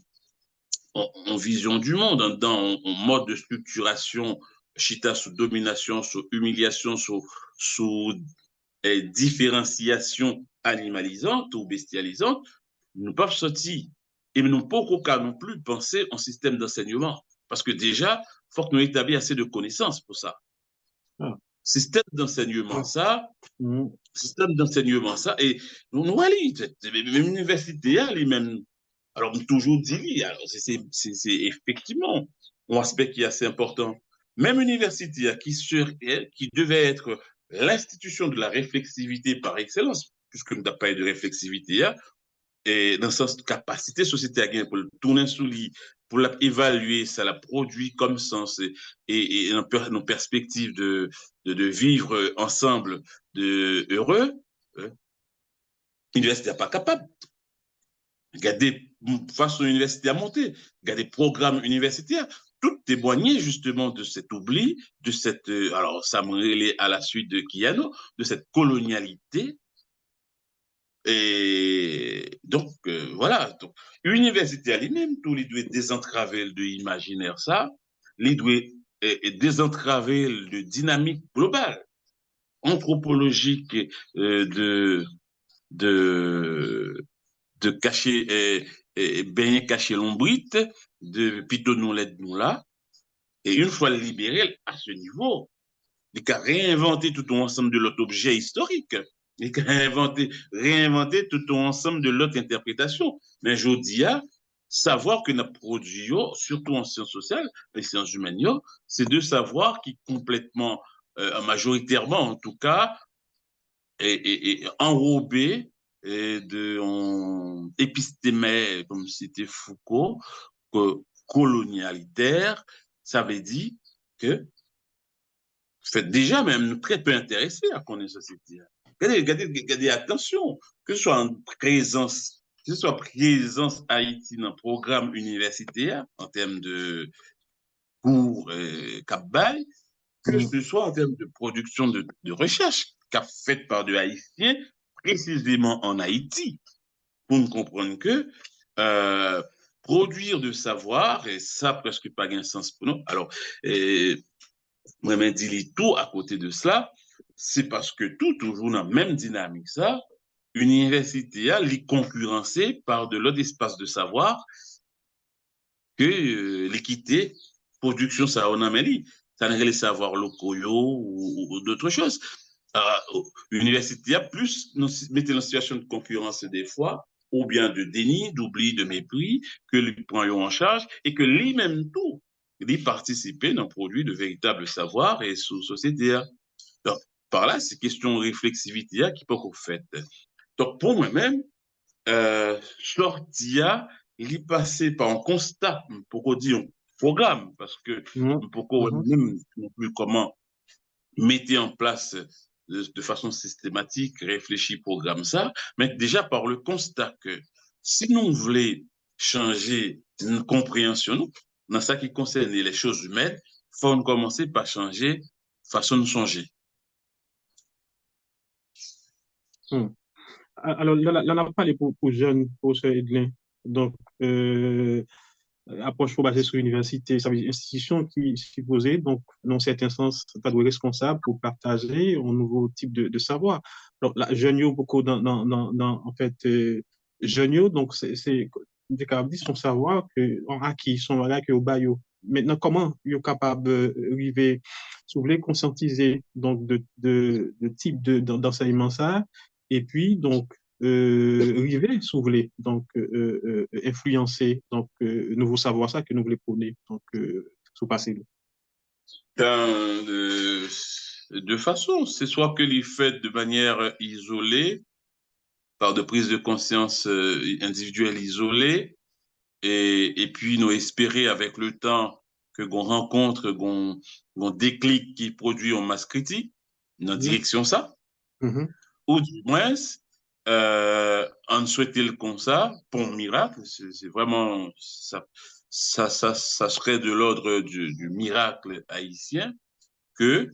en vision du monde, dans un mode de structuration, chita sous domination, sous humiliation, sous différenciation animalisante ou bestialisante, nous ne peuvent sortir. Et nous ne pouvons pas non plus penser en système d'enseignement. Parce que déjà, il faut que nous établissions assez de connaissances pour ça. Ah. Système d'enseignement, ça, Mm. système d'enseignement, ça, et nous allons, même l'université, même, alors, toujours dit, alors, c'est effectivement un aspect qui est assez important. Même université qui devait être l'institution de la réflexivité par excellence, puisque nous n'avons pas eu de réflexivité, et dans le sens de capacité société à gagner pour le tourner sous lit, pour l'évaluer, ça la produit comme sens et nos perspectives de vivre ensemble de heureux, l'université n'est pas capable. Il y a des façons universitaires à monter, il y a des programmes universitaires, tout témoigner justement de cet oubli, de cette, alors ça me relève à la suite de Kiyano, de cette colonialité. Et donc, voilà. Donc, l'université elle-même, tout, il doit désentraver de l'imaginaire, ça, il doit désentraver de dynamique globale, anthropologique de, de, de cacher, baigner cacher l'ombrite, de plutôt nous l'aide nous là. Et une fois libéré à ce niveau, il a réinventé tout ensemble de l'autre objet historique. Il a réinventé tout ensemble de l'autre interprétation. Mais je dis, savoir que nous produisons, surtout en sciences sociales, les sciences humaines, c'est de savoir qui complètement, majoritairement en tout cas, est enrobé épistémé, comme c'était Foucault, que colonialitaire, ça veut dire que fait déjà même très peu intéressé à connaître société. Regardez, attention, que ce soit en présence, que ce soit présence Haïti dans le programme universitaire en termes de cours Cap-Bail, que ce soit en termes de production de recherche faite par des Haïtiens, précisément en Haïti, pour nous comprendre que produire de savoir, et ça presque pas un sens pour nous. Alors, moi-même dis tout à côté de cela, c'est parce que tout toujours dans la même dynamique ça, l'université est concurrencée par de l'autre espace de savoir que l'équité, production, ça on a mis, ça n'est les savoirs locaux ou d'autres choses. L'université a plus nous mettait en situation de concurrence des fois, ou bien de déni, d'oubli, de mépris, que les prend en charge et que lui-même tout, il participer dans le produit de véritables savoirs et sous société. Donc, par là, c'est question de réflexivité qui peut être faite. Donc, pour moi-même, sortir, il est passé par un constat, pourquoi dire un programme, parce que pourquoi même non plus comment mettre en place de façon systématique, réfléchir, programme ça, mais déjà par le constat que si nous voulons changer une compréhension, dans ce qui concerne les choses humaines, il faut commencer par changer façon de changer. Alors, là, on a parlé pour jeunes, pour ce Edlin. Donc, approche basée sur l'université, ça veut dire institution qui supposée, donc, dans certains sens, ça doit être responsable pour partager un nouveau type de savoir. Donc, là, jeunes, beaucoup en fait, jeunes, donc, c'est des capables son savoir que, en acquis, sont là que au bayo. Maintenant, comment ils sont capables d'arriver, si vous voulez, conscientiser, donc, de type d'enseignement ça, et puis, donc, river, si vous voulez, donc influencer, donc nouveau savoir ça que nous voulons prôner. Donc, sous passé. De façon, c'est soit que les fait de manière isolée, par de prise de conscience individuelle isolée, et puis nous espérer avec le temps que qu'on rencontre, qu'on déclic qui produit en masse critique, dans direction ça, ou du moins, on souhaitait le comme ça, pour un miracle, c'est vraiment, ça serait de l'ordre du miracle haïtien, que,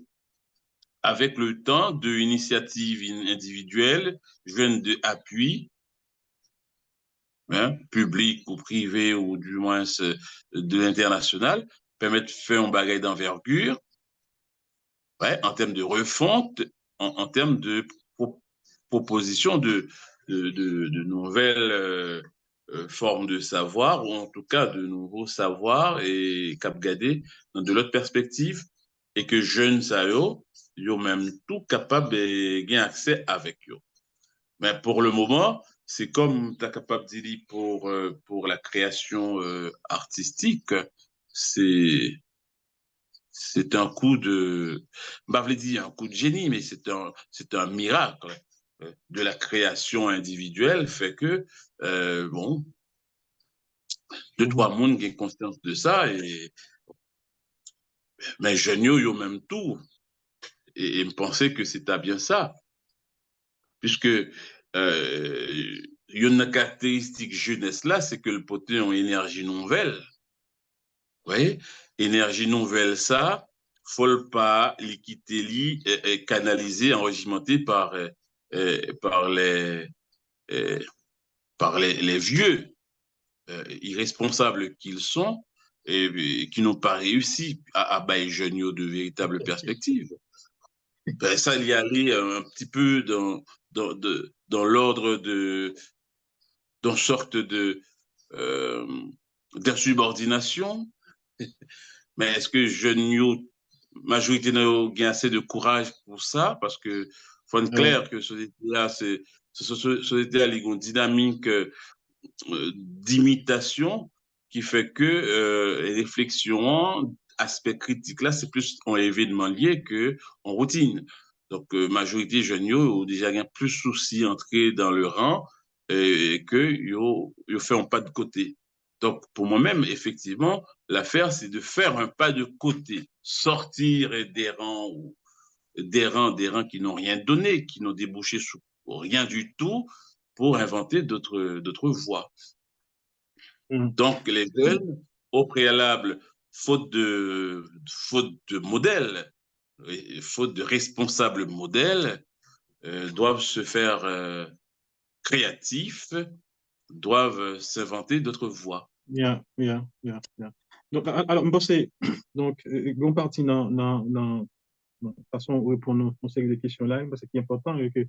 avec le temps de initiative individuelle, jeune de appui, hein, public ou privé, ou du moins de l'international, permettre de faire un bagage d'envergure, ouais, en termes de refonte, en termes de proposition de nouvelles formes de savoir, ou en tout cas de nouveaux savoirs, et cap gadé dans de l'autre perspective, et que jeunes ça yo même tout capable de gagner accès avec eux. Mais pour le moment, c'est comme tu es capable de dire pour la création artistique, c'est c'est un coup de, bah, je dire un coup de génie, mais c'est un miracle de la création individuelle, fait que, bon, deux, trois mondes qui ont conscience de ça, mais jeunes, yo même tout, et me penser que c'est à bien ça, puisque, il y a une caractéristique jeunesse là, c'est que le poté en énergie nouvelle, vous voyez, énergie nouvelle ça, faut pas liquider canaliser, enregimenté par euh, les vieux irresponsables qu'ils sont, et qui n'ont pas réussi à bailler jeunes de véritables perspectives. Ben, ça, il y allait un petit peu dans l'ordre d'une sorte euh, d'insubordination. Mais est-ce que jeunes, majorité n'a assez de courage pour ça? Parce que faut être clair que société-là, société-là, il y a une dynamique d'imitation qui fait que les réflexions, aspect critique là, c'est plus en événement lié que en routine. Donc, majorité jeunes ont déjà bien plus souci d'entrer dans le rang et que ils font un pas de côté. Donc, pour moi-même, effectivement, l'affaire, c'est de faire un pas de côté, sortir des rangs qui n'ont rien donné, qui n'ont débouché sur rien du tout pour inventer d'autres voies. Donc, les jeunes, au préalable, faute de modèle, faute de responsables modèles, doivent se faire créatifs, doivent s'inventer d'autres voies. Yeah, yeah, yeah, yeah. Donc, alors, je pense donc, on partit de façon de répondre à ces questions-là, parce que ce qui est important, c'est que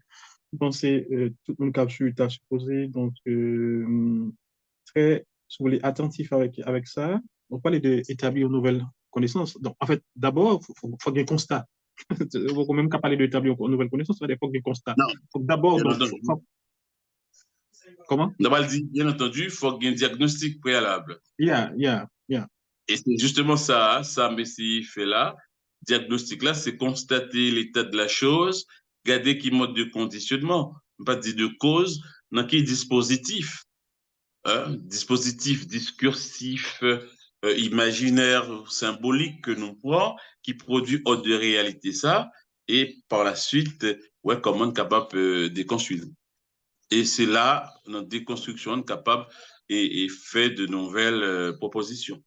vous pensez, tout le monde capture, tu as supposé, donc, très, si vous voulez, attentif avec ça. On parlait d'établir une nouvelle connaissance. Donc, en fait, d'abord, il faut qu'il y ait un constat. Il faut même qu'à parler d'établir une nouvelle connaissance, il faut qu'il y ait un constat. Non, Donc, d'abord, bien donc, entendu. comment? Bien entendu, il faut qu'il y ait un diagnostic préalable. Yeah, yeah, yeah. Et c'est justement ça, ça, Messi fait là. Diagnostic là, c'est constater l'état de la chose, garder qui mode de conditionnement, pas dire de cause, dans quel dispositif, hein, dispositif discursif, imaginaire, symbolique que nous prenons, qui produit hors de réalité ça, et par la suite, ouais, comment on est capable de déconstruire. Et c'est là, notre déconstruction, on est capable et fait de nouvelles propositions.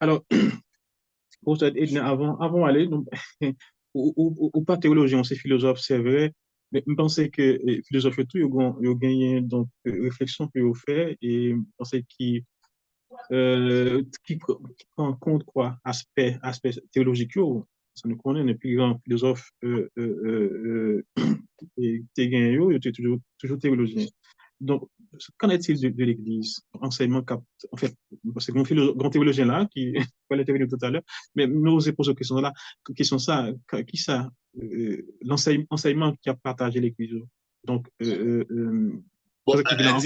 Alors, pour ça, avant d'aller, ou pas théologien, c'est philosophe, c'est vrai, mais je pense que les philosophes, tout, ils ont gagné donc réflexion que vous faites et je pense qui prend en compte quoi, aspect théologique, ça nous connaît, les plus grands philosophes et ils étaient toujours théologiens. Donc, qu'en est-il de l'Église? Enseignement, en fait, c'est grand théologien là, qui va l'intervenir tout à l'heure, mais nous osons poser cette question-là, question ça, qui l'enseignement qui a partagé l'Église. Donc, Bon, Effectivement.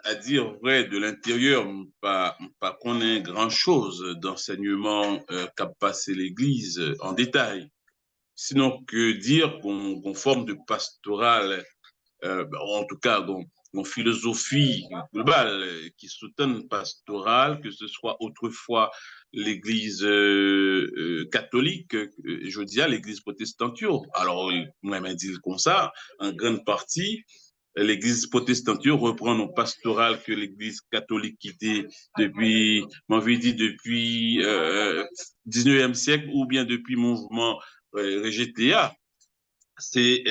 à dire vrai, de l'intérieur, pas qu'on ait grand-chose d'enseignement qu'a passé l'Église en détail. Sinon que dire qu'on forme de pastoral, en tout cas, qu'on philosophie globale qui soutient une pastorale, que ce soit autrefois l'Église catholique, je dis à l'Église protestante. Alors, moi, je dis comme ça, en grande partie, l'Église protestante reprend nos pastorales que l'Église catholique quittait depuis, m'avait dit, depuis 19e siècle ou bien depuis le mouvement RGTA. C'est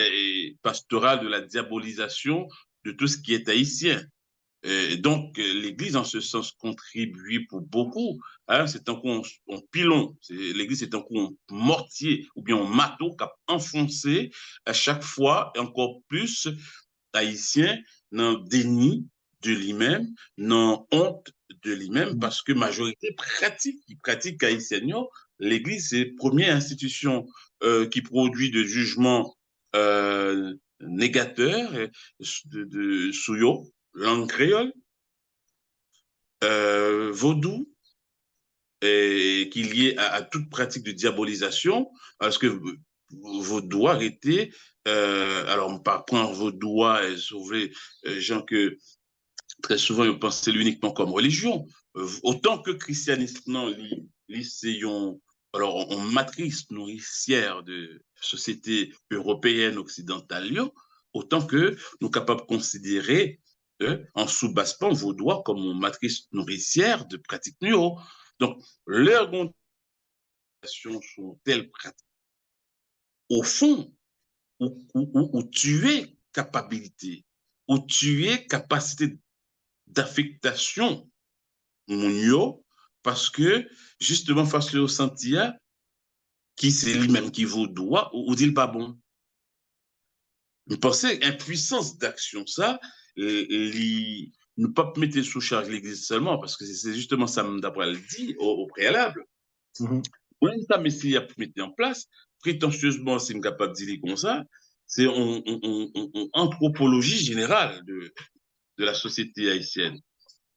pastoral de la diabolisation de tout ce qui est haïtien. Donc, l'Église, en ce sens, contribue pour beaucoup. Hein, c'est un coup en pilon. L'Église, c'est un coup en mortier ou bien en marteau qui a enfoncé à chaque fois, et encore plus, haïtien dans déni de lui-même, dans honte de lui-même, parce que majorité pratique haïtienne, l'Église, c'est la première institution qui produit de jugements négateurs de Souyo, langue créole, vaudou, et qui est lié à toute pratique de diabolisation, parce que vos doigts étaient, alors on pas prendre vos doigts et sauver gens que très souvent ils pensent uniquement comme religion, autant que christianisme, non, lycéons, alors on matrice nourricière de société européenne occidentale, autant que nous sommes capables de considérer en sous-bassement vos doigts comme une matrice nourricière de pratiques néo. Donc, leurs sont telles pratiques, au fond, où tuer capacité, où tuer capacité d'affectation, mon parce que, justement, face au sentir, qui c'est lui-même qui vaut droit, ou dit pas bon. Je pensais, impuissance d'action, ça, ne pas mettre sous charge l'Église seulement, parce que c'est justement ça, d'après le dit au préalable. On a essayé à mettre en place, prétentieusement, c'est capable de dire comme ça, c'est une anthropologie générale de la société haïtienne.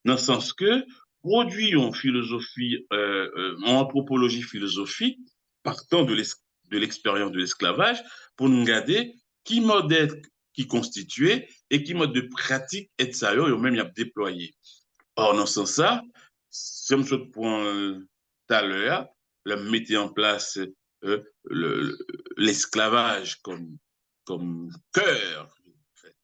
Dans le sens que produit en philosophie, en anthropologie philosophique, partant de l'expérience de l'esclavage, pour nous regarder qui mode d'être qui constituait et qui mode de pratique est ça, et même il y a déployé. Or, dans ce sens-là, comme je prends tout à l'heure, le mettre en place l'esclavage comme cœur en fait,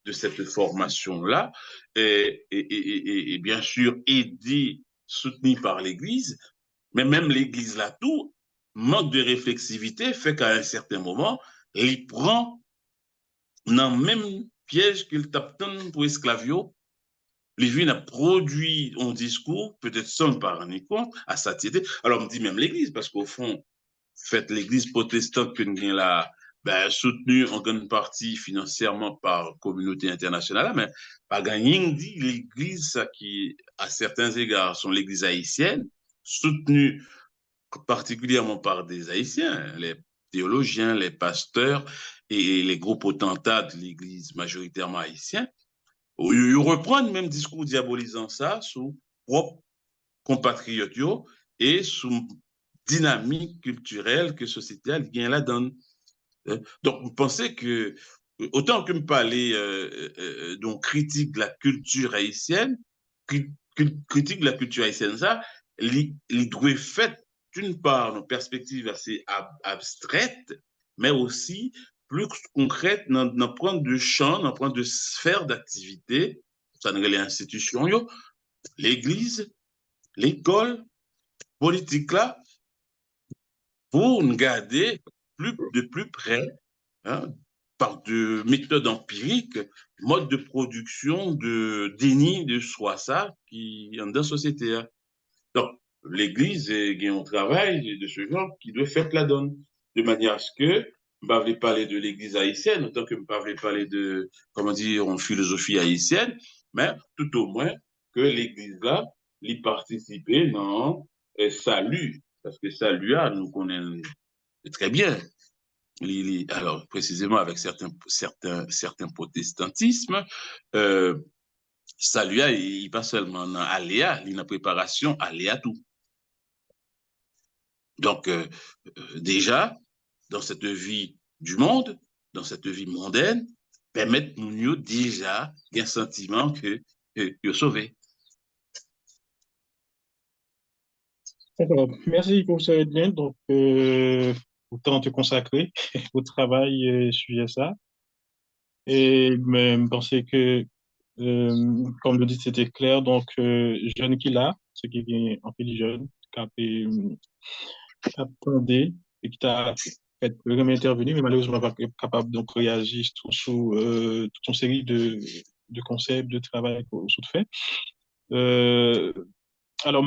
de cette formation-là, et bien sûr aidé, soutenu par l'Église, mais même l'Église là tout, manque de réflexivité fait qu'à un certain moment, il prend dans le même piège qu'il tape pour esclavio. Lévin a produit un discours, peut-être sans par un compte, à satiété. Alors, on me dit même l'Église, parce qu'au fond, fait l'Église protestante que nous là, ben, soutenue en grande partie financièrement par la communauté internationale, mais pas gagné, dit l'Église qui, à certains égards, sont l'Église haïtienne, soutenue particulièrement par des Haïtiens, les théologiens, les pasteurs et les gros potentats de l'Église majoritairement haïtienne. Ils reprennent le même discours diabolisant ça sous propre compatriotes et sous dynamique culturelle que sociétale vient la donne. Donc, vous pensez que, autant que me parler donc critique de la culture haïtienne, critique de la culture haïtienne, ça, il doit faire d'une part une perspective assez abstraite, mais aussi plus concrète dans prendre de champ, dans prendre de sphère d'activité, ça les institutions, l'église, l'école, politique là, pour nous garder de plus près, hein, par de méthodes empiriques, mode de production, de déni de soi, ça, qui est dans la société. Hein. Donc, l'Église a un travail de ce genre qui doit faire la donne, de manière à ce que je ne vais pas parler de l'Église haïtienne, autant que je ne vais parler de, comment dire, en philosophie haïtienne, mais tout au moins que l'Église là, y participer dans salut, parce que salut, nous connaissons très bien. alors précisément avec certains protestantismes, ça lui a, il pas seulement dans aléa, il a préparation aléa tout. Donc, déjà, dans cette vie du monde, dans cette vie mondaine, permettre nous déjà un sentiment que you're sauvé. D'accord. Merci, professeur Edlin. Donc, autant te consacrer au travail sur ça. Et me penser que, comme le dit, c'était clair. Donc, jeune qu'il a, ce qui est en fait jeune, qui attendait et qui t'a fait vraiment intervenir, mais malheureusement pas capable de réagir sur toute une série de concepts, de travail qu'on fait. Euh, alors,